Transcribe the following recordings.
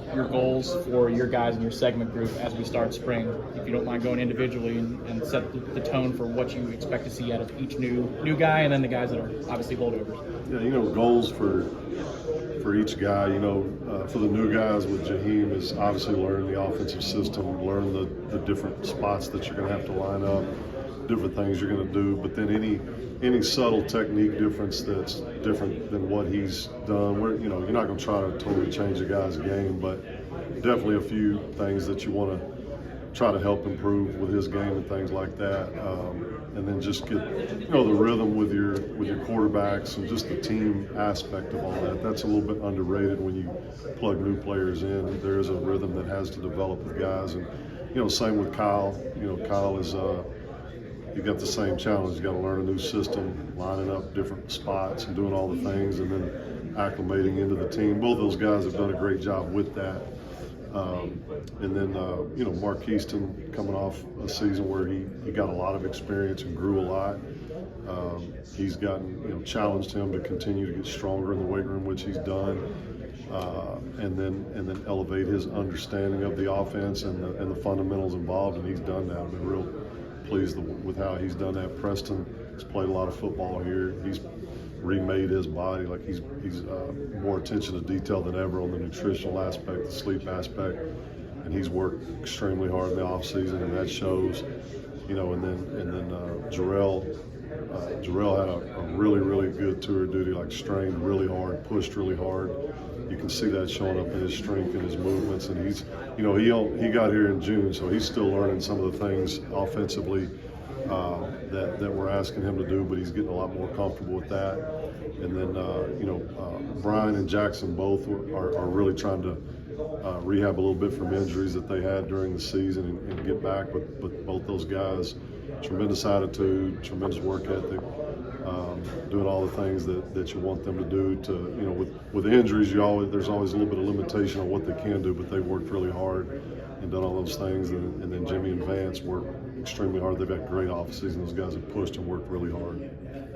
about your goals for your guys in your segment group as we start spring, if you don't mind going individually and set the tone for what you expect to see out of each new guy, and then the guys that are obviously holdovers. Yeah, goals for each guy, for the new guys with Jaheim is obviously learn the offensive system, learn the different spots that you're going to have to line up, different things you're going to do, but then any subtle technique difference that's different than what he's done, you're not going to try to totally change the guy's game, but definitely a few things that you want to try to help improve with his game and things like that, and then just get the rhythm with your quarterbacks and just the team aspect of all that. That's a little bit underrated when you plug new players in. There is a rhythm that has to develop with guys, and same with Kyle. Kyle is you got the same challenge. You got to learn a new system, lining up different spots and doing all the things, and then acclimating into the team. Both those guys have done a great job with that. And then, Markeston coming off a season where he got a lot of experience and grew a lot. He's gotten, challenged him to continue to get stronger in the weight room, which he's done, and then elevate his understanding of the offense and the fundamentals involved, and he's done that. I've been real pleased with how he's done that. Preston has played a lot of football here. He's remade his body. Like he's more attention to detail than ever on the nutritional aspect, the sleep aspect, and he's worked extremely hard in the off season, and that shows. And then Jarrell had a really good tour of duty, like strained really hard, pushed really hard. You can see that showing up in his strength and his movements, and he's he got here in June, so he's still learning some of the things offensively that we're asking him to do, but he's getting a lot more comfortable with that. And then, Brian and Jackson both are really trying to rehab a little bit from injuries that they had during the season and get back. But both those guys, tremendous attitude, tremendous work ethic, doing all the things that you want them to do. With injuries, there's always a little bit of limitation on what they can do, but they've worked really hard and done all those things. And then Jimmy and Vance worked extremely hard. They've had great off season. Those guys have pushed and worked really hard.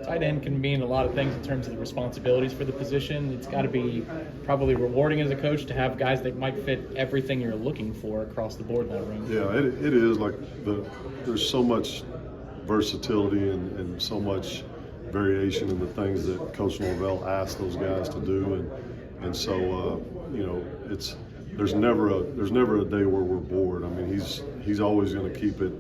Tight end can mean a lot of things in terms of the responsibilities for the position. It's got to be probably rewarding as a coach to have guys that might fit everything you're looking for across the board in that room. Yeah, it is. Like there's so much versatility and so much variation in the things that Coach Norvell asked those guys to do, and so there's never a day where we're bored. I mean, he's always going to keep it.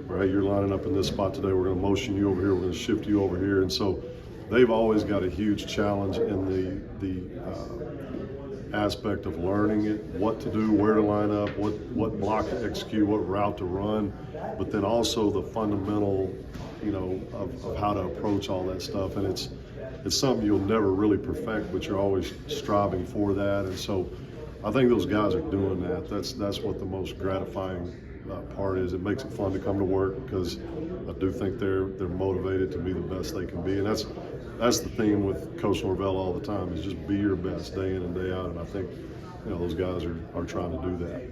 Right, you're lining up in this spot today. We're going to motion you over here. We're going to shift you over here, and so they've always got a huge challenge in the aspect of learning it, what to do, where to line up, what block to execute, what route to run, but then also the fundamental, of how to approach all that stuff. And it's something you'll never really perfect, but you're always striving for that. And so I think those guys are doing that. That's what the most gratifying part is. It makes it fun to come to work because I do think they're motivated to be the best they can be, and that's the theme with Coach Norvell all the time, is just be your best day in and day out, and I think those guys are trying to do that.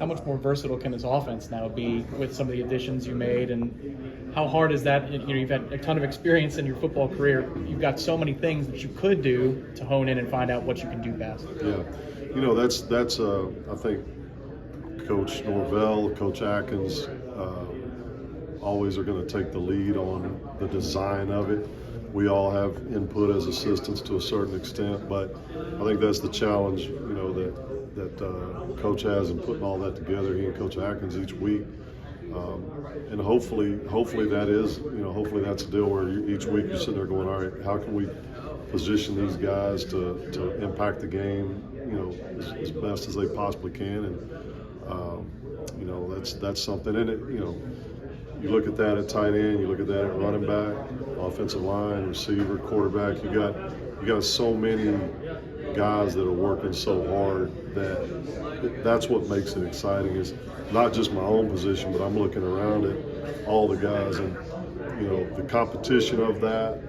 How much more versatile can this offense now be with some of the additions you made, and how hard is that? You've had a ton of experience in your football career. You've got so many things that you could do to hone in and find out what you can do best. Yeah, that's I think Coach Norvell, Coach Atkins always are going to take the lead on the design of it. We all have input as assistants to a certain extent, but I think that's the challenge, that Coach has in putting all that together. He and Coach Atkins each week, and hopefully that is, hopefully that's a deal where each week you're sitting there going, all right, how can we position these guys to impact the game, as best as they possibly can, and that's something. And you look at that at tight end, you look at that at running back, offensive line, receiver, quarterback. You got so many guys that are working so hard that's what makes it exciting. Is not just my own position, but I'm looking around at all the guys, and the competition of that,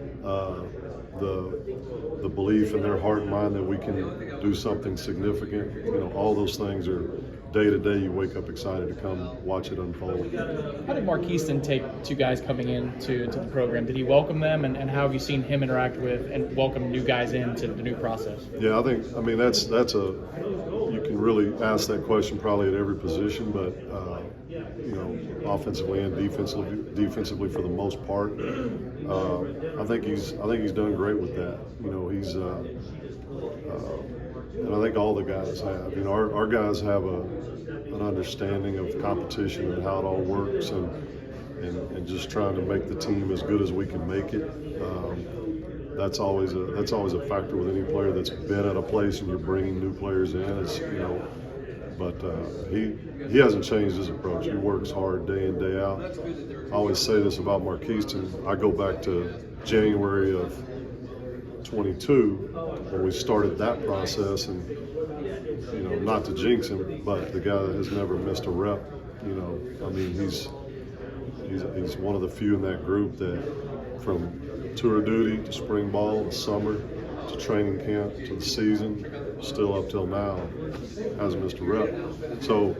the belief in their heart and mind that we can do something significant. All those things are day to day. You wake up excited to come watch it unfold. How did Markeston take two guys coming into the program? Did he welcome them, and how have you seen him interact with and welcome new guys into the new process? Yeah, I mean that's you can really ask that question probably at every position, but offensively and defensively for the most part, I think he's done great with that. And I think all the guys have. Our guys have an understanding of competition and how it all works, and just trying to make the team as good as we can make it. That's always a factor with any player that's been at a place and you're bringing new players in. But he hasn't changed his approach. He works hard day in, day out. I always say this about Markeston. I go back to January of 22 when we started that process, and not to jinx him, but the guy that has never missed a rep. He's one of the few in that group that, from tour duty to spring ball to summer to training camp to the season, still up till now, hasn't missed a rep. So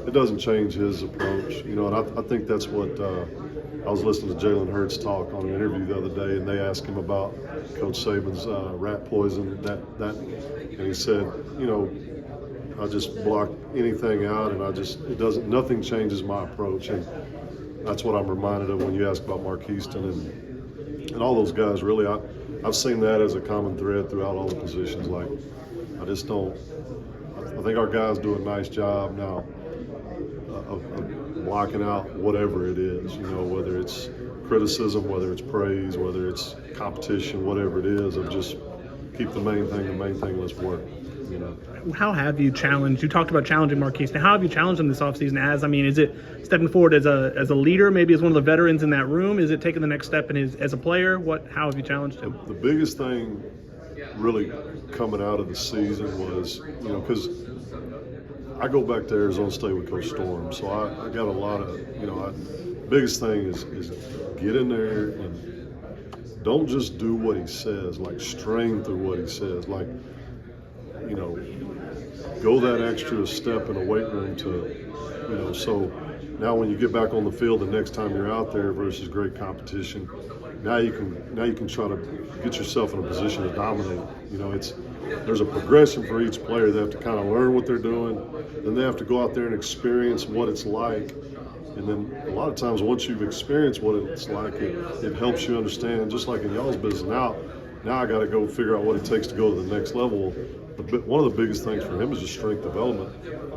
it doesn't change his approach, and I think that's what I was listening to Jalen Hurts talk on an interview the other day, and they asked him about Coach Saban's rat poison, and he said, I just block anything out, and nothing changes my approach, and that's what I'm reminded of when you ask about Markeston and all those guys. Really, I've seen that as a common thread throughout all the positions. Like, I think our guys do a nice job now of blocking out whatever it is, whether it's criticism, whether it's praise, whether it's competition, whatever it is, of just keep the main thing, let's work. How have you challenged? You talked about challenging Markeston. How have you challenged him this offseason? Is it stepping forward as a leader, maybe as one of the veterans in that room? Is it taking the next step as a player? How have you challenged him? The biggest thing really coming out of the season was, because I go back to Arizona State with Coach Storm, so I got a lot of, biggest thing is get in there and don't just do what he says, like strain through what he says, like, go that extra step in a weight room to, so now when you get back on the field the next time you're out there versus great competition, now you can try to get yourself in a position to dominate. There's a progression for each player. They have to kind of learn what they're doing, then they have to go out there and experience what it's like. And then a lot of times once you've experienced what it's like, it helps you understand, just like in y'all's business. Now I got to go figure out what it takes to go to the next level. One of the biggest things for him is just strength development.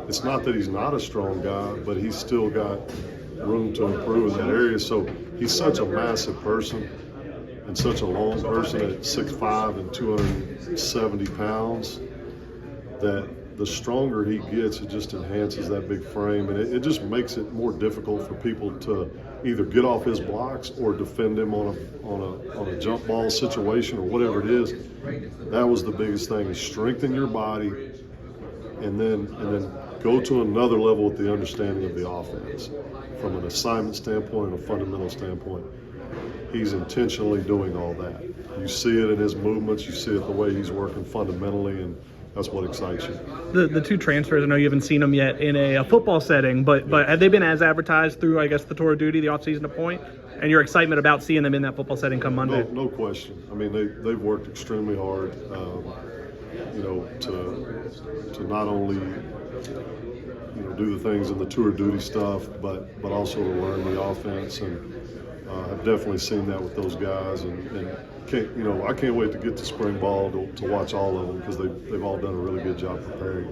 It's not that he's not a strong guy, but he's still got room to improve in that area. So he's such a massive person and such a long person at 6'5" and 270 pounds that the stronger he gets, it just enhances that big frame, and it just makes it more difficult for people to either get off his blocks or defend him on a jump ball situation or whatever it is. That was the biggest thing: is strengthen your body, and then go to another level with the understanding of the offense from an assignment standpoint and a fundamental standpoint. He's intentionally doing all that. You see it in his movements. You see it the way he's working fundamentally, and that's what excites you. The two transfers, I know you haven't seen them yet in a football setting, but have they been as advertised through, I guess, the tour of duty, the offseason to point, and your excitement about seeing them in that football setting come Monday? No question. They've worked extremely hard, to not only do the things in the tour of duty stuff, but also to learn the offense, and I've definitely seen that with those guys, and I can't wait to get to spring ball to watch all of them, because they've all done a really good job preparing.